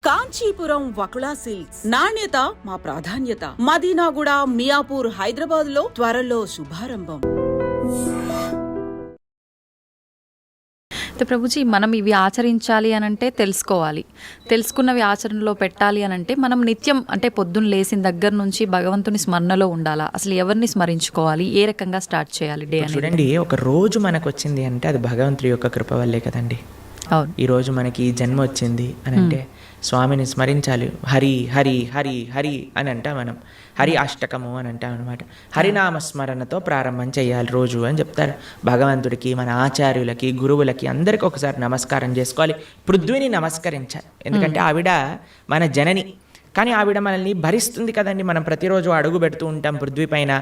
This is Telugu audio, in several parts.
కాంచీపురం వకుళా సిల్క్స్, నాణ్యత మా ప్రాధాన్యత. మదీనాగూడ, మియాపూర్, హైదరాబాద్ లో త్వరలో శుభారంభం. ప్రభుజీ, మనం ఇవి ఆచరించాలి అనంటే తెలుసుకున్నవి ఆచరణలో పెట్టాలి అనంటే మనం నిత్యం అంటే పొద్దున్న లేచిన దగ్గర నుంచి భగవంతుని స్మరణలో ఉండాలా? అసలు ఎవరిని స్మరించుకోవాలి? ఏ రకంగా స్టార్ట్ చేయాలి డే అని? చూడండి, ఒక రోజు మనకు వచ్చింది అంటే అది భగవంతుడి యొక్క కృప వల్లే కదండి. అవును. ఈరోజు మనకి ఈ జన్మ వచ్చింది అని అంటే స్వామిని స్మరించాలి. హరి హరి హరి హరి అని అంటాం మనం. హరి అష్టకము అని అంటాం అనమాట. హరినామస్మరణతో ప్రారంభం చేయాలి రోజు అని చెప్తారు. భగవంతుడికి, మన ఆచార్యులకి, గురువులకి అందరికీ ఒకసారి నమస్కారం చేసుకోవాలి. పృథ్వీని నమస్కరించాలి. ఎందుకంటే ఆవిడ మన జనని. కానీ ఆవిడ మనల్ని భరిస్తుంది కదండి. మనం ప్రతిరోజు అడుగు పెడుతూ ఉంటాం పృథ్వీ పైన,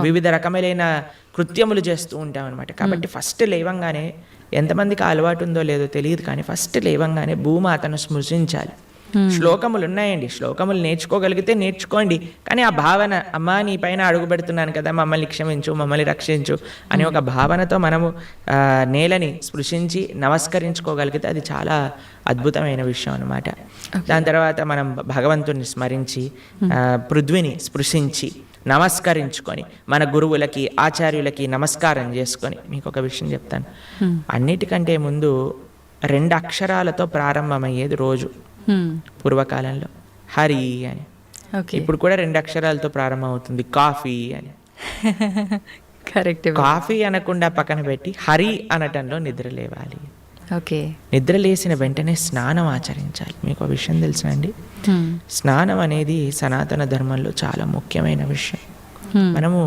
వివిధ రకములైన కృత్యములు చేస్తూ ఉంటాం అనమాట. కాబట్టి ఫస్ట్ లేవంగానే, ఎంతమందికి అలవాటు ఉందో లేదో తెలియదు కానీ ఫస్ట్ లేవంగానే భూమాతను స్మృశించాలి. శ్లోకములు ఉన్నాయండి, శ్లోకములు నేర్చుకోగలిగితే నేర్చుకోండి. కానీ ఆ భావన, అమ్మా నీ పైన అడుగు పెడుతున్నాను కదా, మమ్మల్ని క్షమించు, మమ్మల్ని రక్షించు అనే ఒక భావనతో మనము నేలని స్పృశించి నమస్కరించుకోగలిగితే అది చాలా అద్భుతమైన విషయం అనమాట. దాని తర్వాత మనం భగవంతుని స్మరించి పృథ్వీని స్పృశించి నమస్కరించుకొని మన గురువులకి, ఆచార్యులకి నమస్కారం చేసుకొని, మీకు ఒక విషయం చెప్తాను. అన్నిటికంటే ముందు 2 అక్షరాలతో ప్రారంభమయ్యేది రోజు పూర్వకాలంలో, హరి అని. ఇప్పుడు కూడా 2 అక్షరాలతో ప్రారంభం అవుతుంది, కాఫీ అని. కరెక్ట్. కాఫీ అనకుండా పక్కన పెట్టి హరి అనటంలో నిద్ర లేవాలి. ఓకే. నిద్ర లేచిన వెంటనే స్నానం ఆచరించాలి. మీకు ఒక విషయం తెలుసా అండి? స్నానం అనేది సనాతన ధర్మంలో చాలా ముఖ్యమైన విషయం. మనము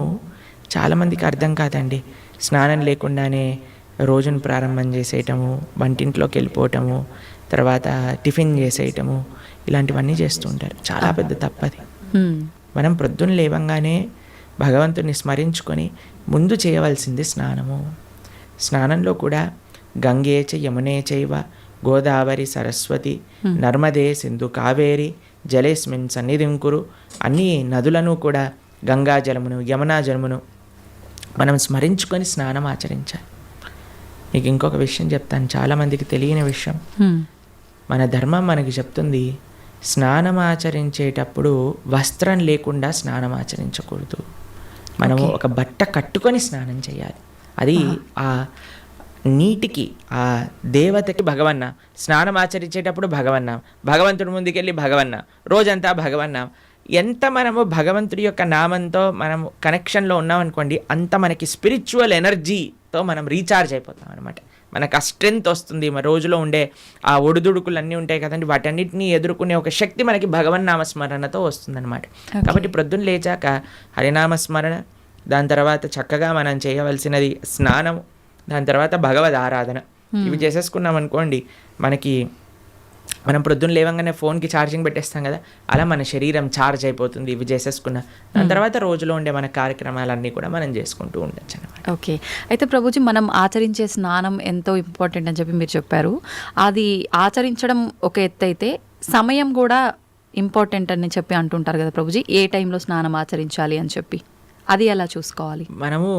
చాలామందికి అర్థం కాదండి. స్నానం లేకుండానే రోజును ప్రారంభం చేసేయటము, వంటింట్లోకి వెళ్ళిపోవటము, తర్వాత టిఫిన్ చేసేయటము, ఇలాంటివన్నీ చేస్తూ ఉంటారు. చాలా పెద్ద తప్పది. మనం ప్రొద్దున లేవంగానే భగవంతుని స్మరించుకొని ముందు చేయవలసింది స్నానము. స్నానంలో కూడా గంగే చ యమునే చైవ గోదావరి సరస్వతి నర్మదే సింధు కావేరి జలేస్మిన్ సన్నిధిం కురు, అన్ని నదులను కూడా గంగా జలమును, యమునా జలమును మనం స్మరించుకొని స్నానం ఆచరించాలి. మీకు ఇంకొక విషయం చెప్తాను, చాలామందికి తెలియని విషయం. మన ధర్మం మనకి చెప్తుంది, స్నానం ఆచరించేటప్పుడు వస్త్రం లేకుండా స్నానం ఆచరించకూడదు. మనము ఒక బట్ట కట్టుకొని స్నానం చేయాలి. అది ఆ నీటికి, ఆ దేవతకి భగవన్న. స్నానం ఆచరించేటప్పుడు భగవన్న, భగవంతుడి ముందుకెళ్ళి భగవన్న, రోజంతా భగవన్న. ఎంత మనము భగవంతుడి యొక్క నామంతో మనము కనెక్షన్లో ఉన్నామనుకోండి, అంత మనకి స్పిరిచువల్ ఎనర్జీతో మనం రీఛార్జ్ అయిపోతాం అనమాట. మనకు ఆ స్ట్రెంగ్త్ వస్తుంది. మన రోజులో ఉండే ఆ ఒడిదుడుకులు అన్నీ ఉంటాయి కదండి, వాటన్నిటిని ఎదుర్కొనే ఒక శక్తి మనకి భగవన్నామస్మరణతో వస్తుందన్నమాట. కాబట్టి ప్రొద్దున లేచాక హరినామస్మరణ, దాని తర్వాత చక్కగా మనం చేయవలసినది స్నానము, దాని తర్వాత భగవద్ ఆరాధన. ఇవి చేసేసుకున్నాం అనుకోండి, మనం ప్రొద్దున లేవంగానే ఫోన్కి ఛార్జింగ్ పెట్టేస్తాం కదా, అలా మన శరీరం ఛార్జ్ అయిపోతుంది ఇవి చేసేసుకున్నా. దాని తర్వాత రోజులో ఉండే మన కార్యక్రమాలన్నీ కూడా మనం చేసుకుంటూ ఉండొచ్చు అనమాట. ఓకే. అయితే ప్రభుజీ, మనం ఆచరించే స్నానం ఎంతో ఇంపార్టెంట్ అని చెప్పి మీరు చెప్పారు. అది ఆచరించడం ఒక ఎత్తు అయితే సమయం కూడా ఇంపార్టెంట్ అని చెప్పి అంటుంటారు కదా ప్రభుజీ, ఏ టైంలో స్నానం ఆచరించాలి అని చెప్పి, అది ఎలా చూసుకోవాలి? మనము,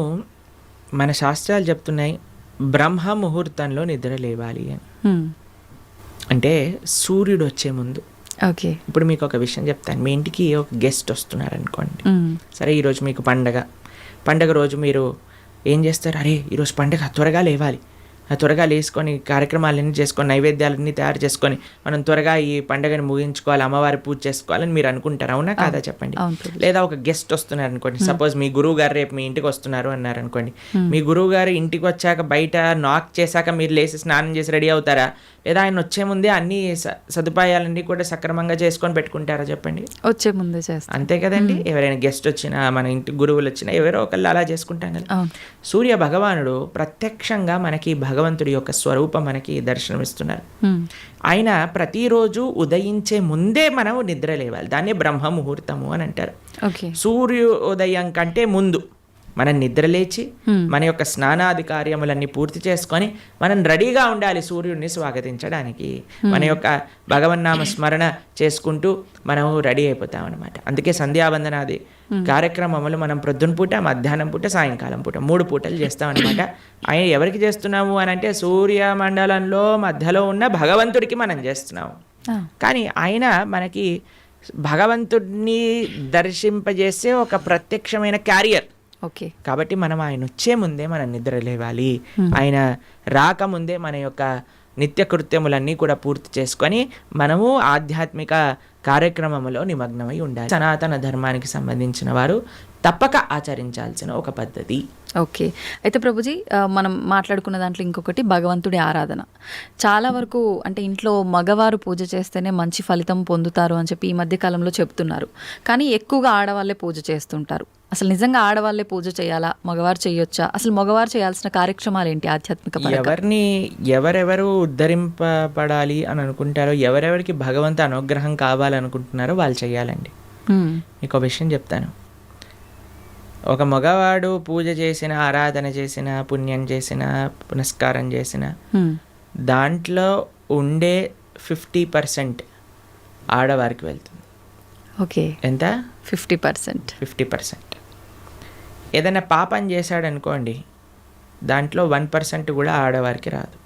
మన శాస్త్రాలు చెప్తున్నాయి బ్రహ్మ ముహూర్తంలో నిద్ర లేవాలి అని. అంటే సూర్యుడు వచ్చే ముందు. ఓకే. ఇప్పుడు మీకు ఒక విషయం చెప్తాను. మీ ఇంటికి ఒక గెస్ట్ వస్తున్నారు అనుకోండి. సరే, ఈరోజు మీకు పండగ రోజు మీరు ఏం చేస్తారు? అరే ఈరోజు పండగ, త్వరగా లేవాలి, త్వరగా లేసుకొని కార్యక్రమాలన్నీ చేసుకొని, నైవేద్యాలన్నీ తయారు చేసుకొని మనం త్వరగా ఈ పండుగని ముగించుకోవాలి, అమ్మవారి పూజ చేసుకోవాలని మీరు అనుకుంటారు. అవునా కాదా చెప్పండి? లేదా ఒక గెస్ట్ వస్తున్నారు అనుకోండి. సపోజ్ మీ గురువు గారు రేపు మీ ఇంటికి వస్తున్నారు అన్నారు అనుకోండి. మీ గురువు గారు ఇంటికి వచ్చాక బయట నాక్ చేశాక మీరు లేచి స్నానం చేసి రెడీ అవుతారా? లేదా ఆయన వచ్చే ముందే అన్ని సదుపాయాలన్నీ కూడా సక్రమంగా చేసుకొని పెట్టుకుంటారా చెప్పండి? వచ్చే ముందే చేస్తాం, అంతే కదండి. ఎవరైనా గెస్ట్ వచ్చినా, మన ఇంటి గురువులు వచ్చినా, ఎవరో ఒకళ్ళు అలా చేసుకుంటాం కదా. సూర్య భగవానుడు ప్రత్యక్షంగా మనకి భగవంతుడి యొక్క స్వరూపం మనకి దర్శనమిస్తున్నారు. ఆయన ప్రతిరోజు ఉదయించే ముందే మనం నిద్ర లేవాలి. దాన్ని బ్రహ్మ ముహూర్తము అని అంటారు. సూర్యోదయం కంటే ముందు మనం నిద్రలేచి మన యొక్క స్నానాది కార్యములన్నీ పూర్తి చేసుకొని మనం రెడీగా ఉండాలి సూర్యుడిని స్వాగతించడానికి. మన యొక్క భగవన్నామ స్మరణ చేసుకుంటూ మనం రెడీ అయిపోతాం అనమాట. అందుకే సంధ్యావందనాది కార్యక్రమములు మనం ప్రొద్దున పూట, మధ్యాహ్నం పూట, సాయంకాలం పూట 3 పూటలు చేస్తాం అనమాట. ఆయన ఎవరికి చేస్తున్నాము అని అంటే సూర్యమండలంలో మధ్యలో ఉన్న భగవంతుడికి మనం చేస్తున్నాము. కానీ ఆయన మనకి భగవంతుడిని దర్శింపజేసే ఒక ప్రత్యక్షమైన క్యారియర్. ఓకే. కాబట్టి మనం ఆయన వచ్చే ముందే మనం నిద్ర లేవాలి, ఆయన రాకముందే మన యొక్క నిత్య కృత్యములన్నీ కూడా పూర్తి చేసుకొని మనము ఆధ్యాత్మిక కార్యక్రమంలో నిమగ్నమై ఉండాలి. సనాతన ధర్మానికి సంబంధించిన వారు తప్పక ఆచరించాల్సిన ఒక పద్ధతి. ఓకే. అయితే ప్రభుజీ మనం మాట్లాడుకున్న దాంట్లో ఇంకొకటి భగవంతుడి ఆరాధన. చాలా వరకు అంటే ఇంట్లో మగవారు పూజ చేస్తేనే మంచి ఫలితం పొందుతారు అని చెప్పి ఈ మధ్య కాలంలో చెప్తున్నారు. కానీ ఎక్కువగా ఆడవాళ్ళే పూజ చేస్తుంటారు. అసలు నిజంగా ఆడవాళ్ళే పూజ చేయాలా, మగవారు చేయొచ్చా? అసలు మగవారు చేయాల్సిన కార్యక్రమాలు ఏంటి ఆధ్యాత్మిక? ఎవరెవరు ఉద్ధరింపబడాలి అని అనుకుంటారో, ఎవరెవరికి భగవంతు అనుగ్రహం కావాలనుకుంటున్నారో వాళ్ళు చేయాలండి. మీకు విషయం చెప్తాను. ఒక మగవాడు పూజ చేసిన, ఆరాధన చేసిన, పుణ్యం చేసిన, పునస్కారం చేసిన దాంట్లో ఉండే 50% ఆడవారికి వెళ్తుంది. ఓకే. ఎంత? 50%. 50%. ఏదైనా పాపం చేశాడు అనుకోండి, దాంట్లో 1% కూడా ఆడవారికి రాదు.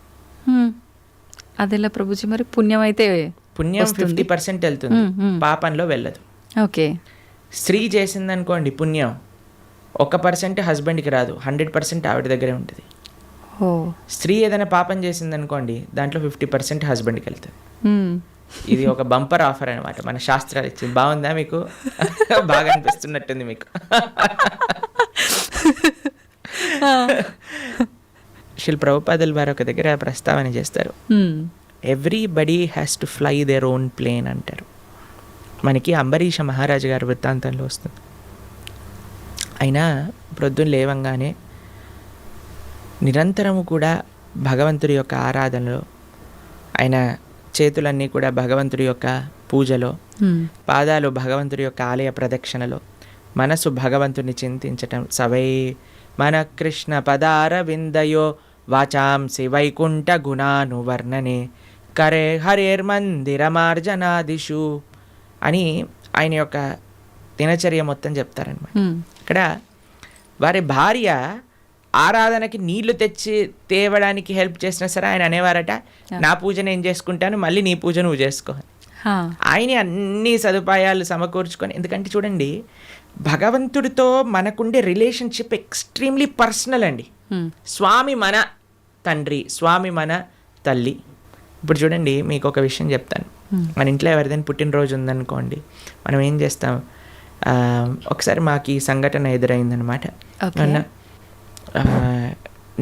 అదెలా ప్రభుజీ? మరి పుణ్యం అయితే పుణ్యం 50% వెళ్తుంది, పాపంలో వెళ్ళదు. ఓకే. స్త్రీ చేసిందనుకోండి పుణ్యం, 1% హస్బెండ్కి రాదు, 100% ఆవిడ దగ్గరే ఉంటుంది. స్త్రీ ఏదైనా పాపం చేసిందనుకోండి, దాంట్లో 50% హస్బెండ్కి వెళ్తుంది. ఇది ఒక బంపర్ ఆఫర్ అనమాట, మన శాస్త్రాలు ఇచ్చింది. బాగుందా మీకు? బాగా అనిపిస్తున్నట్టుంది మీకు. శ్రీ ప్రభుపాదుల వారు ఒక దగ్గర ప్రస్తావన చేస్తారు, everybody has to fly their own plane అంటారు. మనకి అంబరీష మహారాజు గారి వృత్తాంతంలో వస్తుంది. అయినా ప్రొద్దున లేవంగానే నిరంతరము కూడా భగవంతుడి యొక్క ఆరాధనలో, ఆయన చేతులన్నీ కూడా భగవంతుడి యొక్క పూజలో, పాదాలు భగవంతుడి యొక్క ఆలయ ప్రదక్షిణలో, మనసు భగవంతుని చింతించటం. సవై మన కృష్ణ పదార విందయో వాచాంసి వైకుంఠ గుణాను వర్ణనే కరే హరేర్మందిరమార్జనాదిషు అని ఆయన యొక్క దినచర్య మొత్తం చెప్తారనమాట. ఇక్కడ వారి భార్య ఆరాధనకి నీళ్లు తెచ్చి తేవడానికి హెల్ప్ చేసినా సరే ఆయన అనేవారట, నా పూజ నేను చేసుకుంటాను, మళ్ళీ నీ పూజ నువ్వు చేసుకో. ఆయన అన్ని సదుపాయాలు సమకూర్చుకొని, ఎందుకంటే చూడండి భగవంతుడితో మనకుండే రిలేషన్షిప్ ఎక్స్ట్రీమ్లీ పర్సనల్ అండి. స్వామి మన తండ్రి, స్వామి మన తల్లి. ఇప్పుడు చూడండి మీకు ఒక విషయం చెప్తాను. మన ఇంట్లో ఎవరిదైనా పుట్టినరోజు ఉందనుకోండి, మనం ఏం చేస్తాం, ఒకసారి మాకు ఈ సంఘటన ఎదురైందనమాట.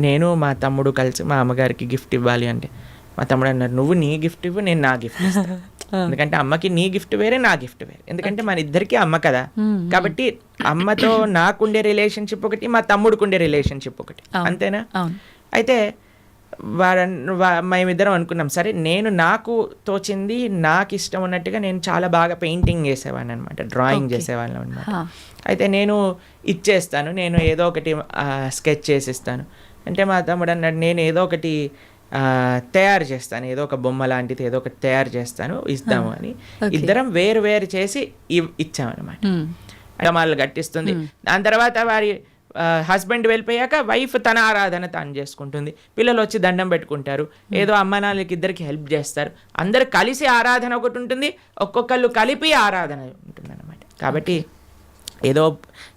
నేను మా తమ్ముడు కలిసి మా అమ్మగారికి గిఫ్ట్ ఇవ్వాలి అంటే, మా తమ్ముడు అన్నారు, నువ్వు నీ గిఫ్ట్ ఇవ్వు, నేను నా గిఫ్ట్ ఇస్తాను. ఎందుకంటే అమ్మకి నీ గిఫ్ట్ వేరే, నా గిఫ్ట్ వేరే. ఎందుకంటే మన ఇద్దరికి అమ్మ కదా, కాబట్టి అమ్మతో నాకుండే రిలేషన్షిప్ ఒకటి, మా తమ్ముడికి ఉండే రిలేషన్షిప్ ఒకటి, అంతేనా? అయితే మేమిద్దరం అనుకున్నాం, సరే నేను నాకు తోచింది నాకు ఇష్టం ఉన్నట్టుగా నేను చాలా బాగా పెయింటింగ్ చేసేవాడిని అనమాట, డ్రాయింగ్ చేసేవాళ్ళం అనమాట. అయితే నేను ఇచ్చేస్తాను, నేను ఏదో ఒకటి స్కెచ్ చేసిస్తాను అంటే, మా తమ్ముడు అన్నాడు, నేను ఏదో ఒకటి తయారు చేస్తాను, ఏదో ఒక బొమ్మ లాంటిది ఏదో ఒకటి తయారు చేస్తాను, ఇస్తాము అని ఇద్దరం వేరు వేరు చేసి ఇచ్చామన్నమాట. వాళ్ళు గట్టిస్తుంది. దాని తర్వాత వారి హస్బెండ్ వెళ్ళిపోయాక వైఫ్ తన ఆరాధన తాను చేసుకుంటుంది, పిల్లలు వచ్చి దండం పెట్టుకుంటారు, ఏదో అమ్మ నాన్నలకి ఇద్దరికి హెల్ప్ చేస్తారు, అందరు కలిసి ఆరాధన ఒకటి ఉంటుంది, ఒక్కొక్కళ్ళు కలిపి ఆరాధన ఉంటుంది అన్నమాట. కాబట్టి ఏదో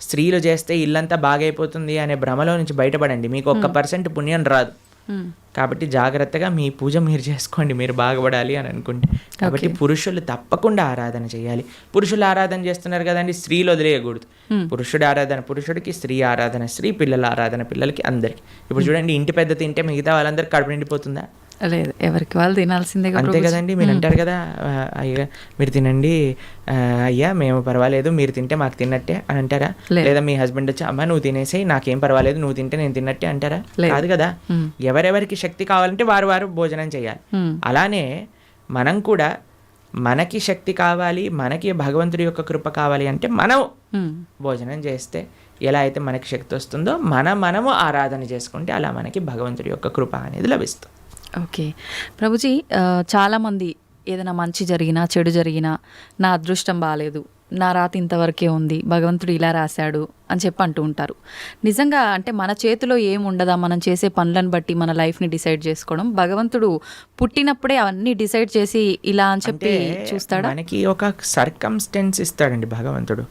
స్త్రీలు చేస్తే ఇల్లంతా బాగైపోతుంది అనే భ్రమలో నుంచి బయటపడండి, మీకు 1% పుణ్యం రాదు. కాబట్టి జాగ్రత్తగా మీ పూజ మీరు చేసుకోండి, మీరు బాగుపడాలి అని అనుకుంటే. కాబట్టి పురుషులు తప్పకుండా ఆరాధన చేయాలి. పురుషులు ఆరాధన చేస్తున్నారు కదండి, స్త్రీలు వదిలేయకూడదు. పురుషుడు ఆరాధన పురుషుడికి, స్త్రీ ఆరాధన స్త్రీ, పిల్లల ఆరాధన పిల్లలకి, అందరికి. ఇప్పుడు చూడండి, ఇంటి పెద్ద తింటే మిగతా వాళ్ళందరికీ కడుపు నిండిపోతుందా? లేదు, ఎవరికి వాళ్ళు తినాల్సిందే, అంతే కదండి. మీరు అంటారు కదా, అయ్యా మీరు తినండి, అయ్యా మేము పర్వాలేదు, మీరు తింటే మాకు తిన్నట్టే అని అంటారా? లేదా మీ హస్బెండ్ వచ్చి, అమ్మ నువ్వు తినేసేయి, నాకేం పర్వాలేదు, నువ్వు తింటే నేను తిన్నట్టే అంటారా? కాదు కదా. ఎవరెవరికి శక్తి కావాలంటే వారు వారు భోజనం చేయాలి. అలానే మనం కూడా మనకి శక్తి కావాలి, మనకి భగవంతుడి యొక్క కృప కావాలి అంటే మనం భోజనం చేస్తే ఎలా అయితే మనకి శక్తి వస్తుందో మనము ఆరాధన చేసుకుంటే అలా మనకి భగవంతుడి యొక్క కృప అనేది లభిస్తుంది. ఓకే ప్రభుజీ, చాలామంది ఏదైనా మంచి జరిగినా చెడు జరిగినా నా అదృష్టం బాగాలేదు, నా రాత ఇంతవరకే ఉంది, భగవంతుడు ఇలా రాశాడు అని చెప్పి అంటూ ఉంటారు. నిజంగా అంటే మన చేతిలో ఏముండదా మనం చేసే పనులను బట్టి మన లైఫ్ని డిసైడ్ చేసుకోవడం? భగవంతుడు పుట్టినప్పుడే అవన్నీ డిసైడ్ చేసి ఇలా అని చెప్పి చూస్తాడా? మనకి ఒక సర్కమ్స్టెన్స్ ఇస్తాడండి భగవంతుడు.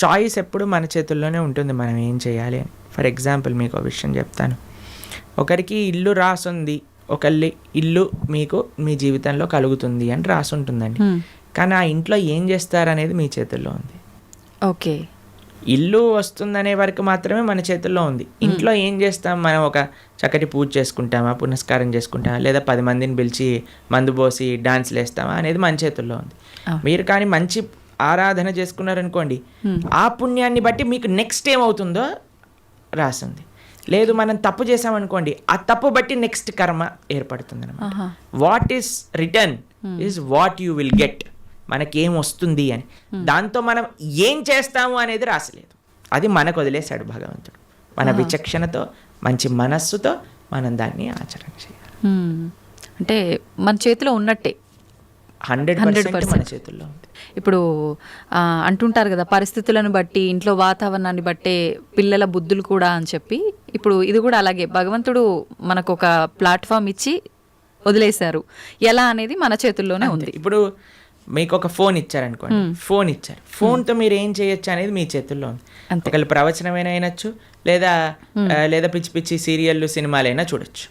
చాయిస్ ఎప్పుడు మన చేతుల్లోనే ఉంటుంది, మనం ఏం చేయాలి అని. ఫర్ ఎగ్జాంపుల్ మీకు ఒక విషయం చెప్తాను. ఒకరికి ఇల్లు రాసుంది, ఒకళ్ళి ఇల్లు మీకు మీ జీవితంలో కలుగుతుంది అని రాసుంటుందండి. కానీ ఆ ఇంట్లో ఏం చేస్తారనేది మీ చేతుల్లో ఉంది. ఓకే, ఇల్లు వస్తుందనే వరకు మాత్రమే మన చేతుల్లో ఉంది. ఇంట్లో ఏం చేస్తాం, మనం ఒక చక్కటి పూజ చేసుకుంటామా, పునస్కారం చేసుకుంటామా, లేదా 10 మందిని పిలిచి మందు పోసి డాన్స్లు వేస్తామా అనేది మన చేతుల్లో ఉంది. మీరు కానీ మంచి ఆరాధన చేసుకున్నారనుకోండి, ఆ పుణ్యాన్ని బట్టి మీకు నెక్స్ట్ ఏమవుతుందో రాసింది. లేదు మనం తప్పు చేసామనుకోండి, ఆ తప్పు బట్టి నెక్స్ట్ కర్మ ఏర్పడుతుంది అనమాట. What is return is what you will get. మనకేం వస్తుంది అని, దాంతో మనం ఏం చేస్తాము అనేది రాసలేదు. అది మనకు వదిలేశాడు భగవంతుడు. మన విచక్షణతో మంచి మనస్సుతో మనం దాన్ని ఆచరణ చేయాలి. అంటే మన చేతిలో ఉన్నట్టే 100% మన చేతుల్లో ఉంది. ఇప్పుడు అంటుంటారు కదా, పరిస్థితులను బట్టి ఇంట్లో వాతావరణాన్ని బట్టే పిల్లల బుద్ధులు కూడా అని చెప్పి. ఇప్పుడు ఇది కూడా అలాగే భగవంతుడు మనకు ఒక ప్లాట్ఫామ్ ఇచ్చి వదిలేశారు. ఎలా అనేది మన చేతుల్లోనే ఉంది. ఇప్పుడు మీకు ఒక ఫోన్ ఇచ్చారనుకోండి, ఫోన్ ఇచ్చారు, ఫోన్తో మీరు ఏం చేయొచ్చు అనేది మీ చేతుల్లో ఉంది. ఒకళ్ళు ప్రవచనమైనా అయినచ్చు, లేదా పిచ్చి పిచ్చి సీరియళ్ళు సినిమాలైనా చూడొచ్చు.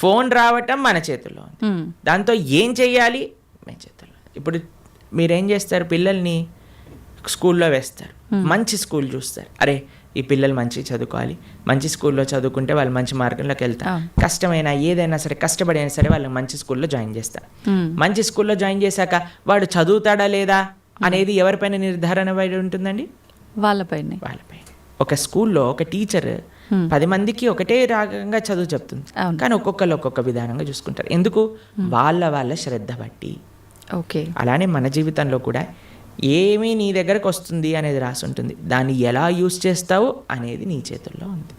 ఫోన్ రావటం మన చేతుల్లో ఉంది. దాంతో ఏం చెయ్యాలి మీ చేతుల్లో. ఇప్పుడు మీరేం చేస్తారు, పిల్లల్ని స్కూల్లో వేస్తారు, మంచి స్కూల్ చూస్తారు. అరే ఈ పిల్లలు మంచి చదువుకోవాలి, మంచి స్కూల్లో చదువుకుంటే వాళ్ళు మంచి మార్గంలోకి వెళ్తారు. కష్టమైనా ఏదైనా సరే కష్టపడైనా సరే వాళ్ళని మంచి స్కూల్లో జాయిన్ చేస్తారు. మంచి స్కూల్లో జాయిన్ చేశాక వాడు చదువుతాడా లేదా అనేది ఎవరిపైన నిర్ధారణ పడి ఉంటుందండి? వాళ్ళపైన. ఒక స్కూల్లో ఒక టీచర్ 10 మందికి ఒకటే రకంగా చదువు చెప్తుంది, కానీ ఒక్కొక్కరు ఒక్కొక్క విధానంగా చూసుకుంటారు. ఎందుకు? వాళ్ళ శ్రద్ధ బట్టి. ఓకే, అలానే మన జీవితంలో కూడా ఏమీ నీ దగ్గరకు వస్తుంది అనేది రాసి ఉంటుంది. దాన్ని ఎలా యూజ్ చేస్తావు అనేది నీ చేతుల్లో ఉంది.